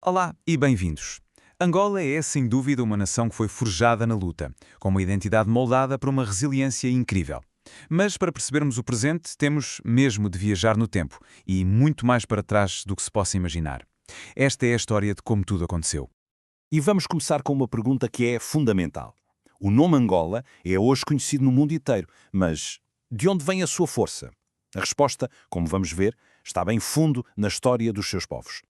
Olá e bem-vindos. Angola é, sem dúvida, uma nação que foi forjada na luta, com uma identidade moldada por uma resiliência incrível. Mas, para percebermos o presente, temos mesmo de viajar no tempo e muito mais para trás do que se possa imaginar. Esta é a história de como tudo aconteceu. E vamos começar com uma pergunta que é fundamental. O nome Angola é hoje conhecido no mundo inteiro, mas de onde vem a sua força? A resposta, como vamos ver, está bem fundo na história dos seus povos.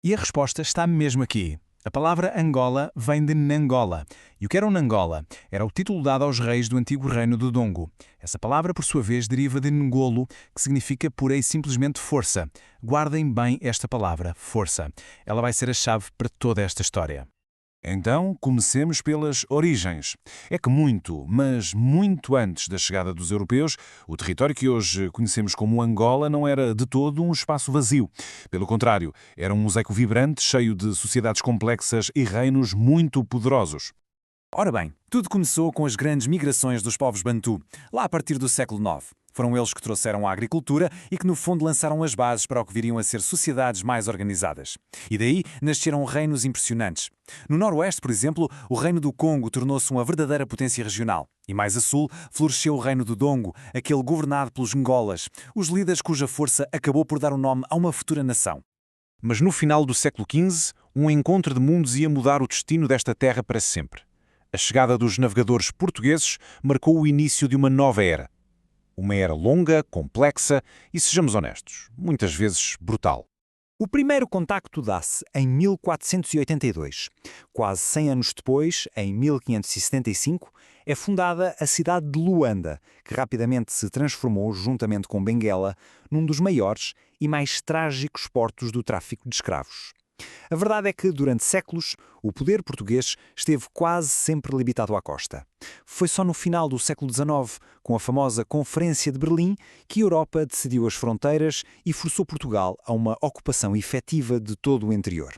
E a resposta está mesmo aqui. A palavra Angola vem de Nangola. E o que era um Nangola? Era o título dado aos reis do antigo reino do Dongo. Essa palavra, por sua vez, deriva de Ngolo, que significa pura e simplesmente força. Guardem bem esta palavra, força. Ela vai ser a chave para toda esta história. Então, comecemos pelas origens. É que muito, mas muito antes da chegada dos europeus, o território que hoje conhecemos como Angola não era de todo um espaço vazio. Pelo contrário, era um mosaico vibrante, cheio de sociedades complexas e reinos muito poderosos. Ora bem, tudo começou com as grandes migrações dos povos Bantu, lá a partir do século IX. Foram eles que trouxeram a agricultura e que, no fundo, lançaram as bases para o que viriam a ser sociedades mais organizadas. E daí nasceram reinos impressionantes. No Noroeste, por exemplo, o Reino do Congo tornou-se uma verdadeira potência regional. E mais a sul, floresceu o Reino do Dongo, aquele governado pelos Ngolas, os líderes cuja força acabou por dar o nome a uma futura nação. Mas no final do século XV, um encontro de mundos ia mudar o destino desta terra para sempre. A chegada dos navegadores portugueses marcou o início de uma nova era. Uma era longa, complexa e, sejamos honestos, muitas vezes brutal. O primeiro contacto dá-se em 1482. Quase 100 anos depois, em 1575, é fundada a cidade de Luanda, que rapidamente se transformou, juntamente com Benguela, num dos maiores e mais trágicos portos do tráfico de escravos. A verdade é que, durante séculos, o poder português esteve quase sempre limitado à costa. Foi só no final do século XIX, com a famosa Conferência de Berlim, que a Europa decidiu as fronteiras e forçou Portugal a uma ocupação efetiva de todo o interior.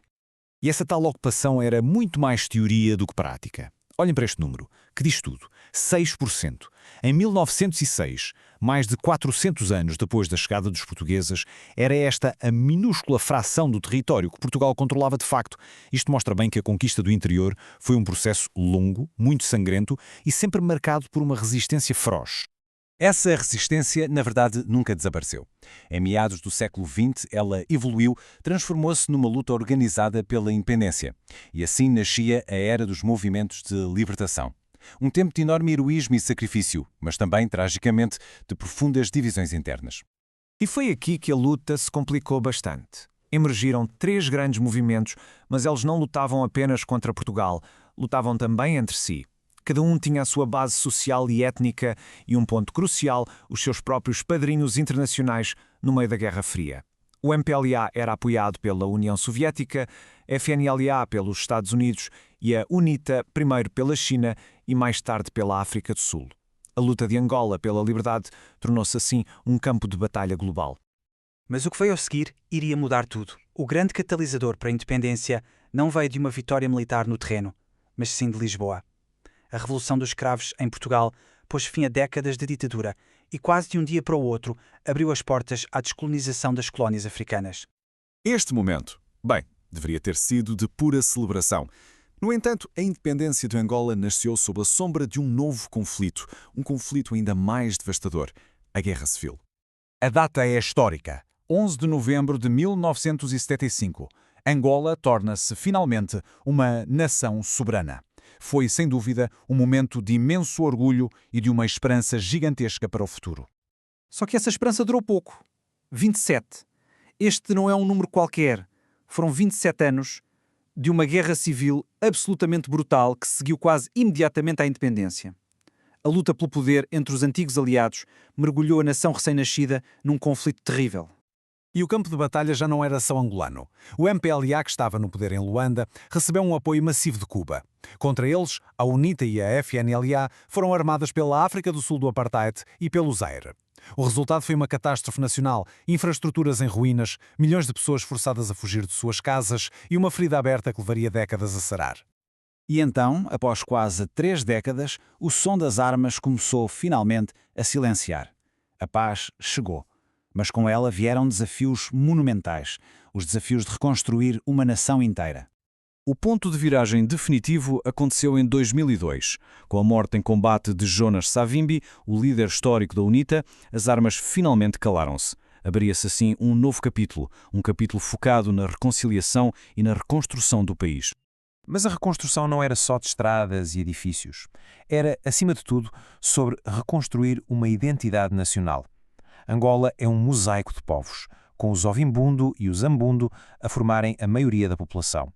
E essa tal ocupação era muito mais teoria do que prática. Olhem para este número, que diz tudo. 6%. Em 1906, mais de 400 anos depois da chegada dos portugueses, era esta a minúscula fração do território que Portugal controlava de facto. Isto mostra bem que a conquista do interior foi um processo longo, muito sangrento e sempre marcado por uma resistência feroz. Essa resistência, na verdade, nunca desapareceu. Em meados do século XX, ela evoluiu, transformou-se numa luta organizada pela independência. E assim nascia a era dos movimentos de libertação. Um tempo de enorme heroísmo e sacrifício, mas também, tragicamente, de profundas divisões internas. E foi aqui que a luta se complicou bastante. Emergiram três grandes movimentos, mas eles não lutavam apenas contra Portugal, lutavam também entre si. Cada um tinha a sua base social e étnica e um ponto crucial, os seus próprios padrinhos internacionais no meio da Guerra Fria. O MPLA era apoiado pela União Soviética, a FNLA pelos Estados Unidos e a UNITA primeiro pela China e mais tarde pela África do Sul. A luta de Angola pela liberdade tornou-se assim um campo de batalha global. Mas o que veio a seguir iria mudar tudo. O grande catalisador para a independência não veio de uma vitória militar no terreno, mas sim de Lisboa. A Revolução dos Escravos em Portugal pôs fim a décadas de ditadura e quase de um dia para o outro abriu as portas à descolonização das colónias africanas. Este momento, bem, deveria ter sido de pura celebração. No entanto, a independência de Angola nasceu sob a sombra de um novo conflito, um conflito ainda mais devastador, a Guerra Civil. A data é histórica. 11 de novembro de 1975. Angola torna-se finalmente uma nação soberana. Foi, sem dúvida, um momento de imenso orgulho e de uma esperança gigantesca para o futuro. Só que essa esperança durou pouco. 27. Este não é um número qualquer. Foram 27 anos de uma guerra civil absolutamente brutal que seguiu quase imediatamente à independência. A luta pelo poder entre os antigos aliados mergulhou a nação recém-nascida num conflito terrível. E o campo de batalha já não era só angolano. O MPLA, que estava no poder em Luanda, recebeu um apoio massivo de Cuba. Contra eles, a UNITA e a FNLA foram armadas pela África do Sul do Apartheid e pelo Zaire. O resultado foi uma catástrofe nacional, infraestruturas em ruínas, milhões de pessoas forçadas a fugir de suas casas e uma ferida aberta que levaria décadas a sarar. E então, após quase 3 décadas, o som das armas começou finalmente a silenciar. A paz chegou. Mas com ela vieram desafios monumentais. os desafios de reconstruir uma nação inteira. O ponto de viragem definitivo aconteceu em 2002. Com a morte em combate de Jonas Savimbi, o líder histórico da UNITA, as armas finalmente calaram-se. Abria-se assim um novo capítulo, um capítulo focado na reconciliação e na reconstrução do país. Mas a reconstrução não era só de estradas e edifícios. Era, acima de tudo, sobre reconstruir uma identidade nacional. Angola é um mosaico de povos, com os Ovimbundo e os Ambundo a formarem a maioria da população.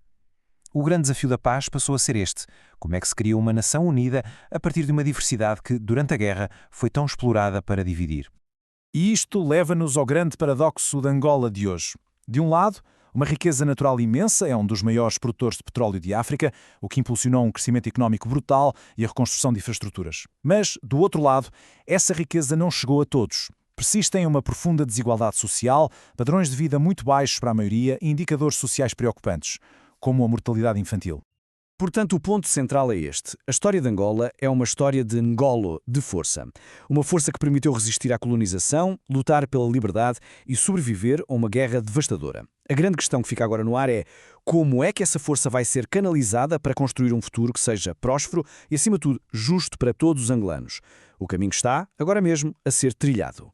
O grande desafio da paz passou a ser este: como é que se cria uma nação unida a partir de uma diversidade que, durante a guerra, foi tão explorada para dividir. E isto leva-nos ao grande paradoxo de Angola de hoje. De um lado, uma riqueza natural imensa, é um dos maiores produtores de petróleo de África, o que impulsionou um crescimento económico brutal e a reconstrução de infraestruturas. Mas, do outro lado, essa riqueza não chegou a todos. Persistem uma profunda desigualdade social, padrões de vida muito baixos para a maioria e indicadores sociais preocupantes, como a mortalidade infantil. Portanto, o ponto central é este. A história de Angola é uma história de Ngolo, de força. Uma força que permitiu resistir à colonização, lutar pela liberdade e sobreviver a uma guerra devastadora. A grande questão que fica agora no ar é como é que essa força vai ser canalizada para construir um futuro que seja próspero e, acima de tudo, justo para todos os angolanos. O caminho está, agora mesmo, a ser trilhado.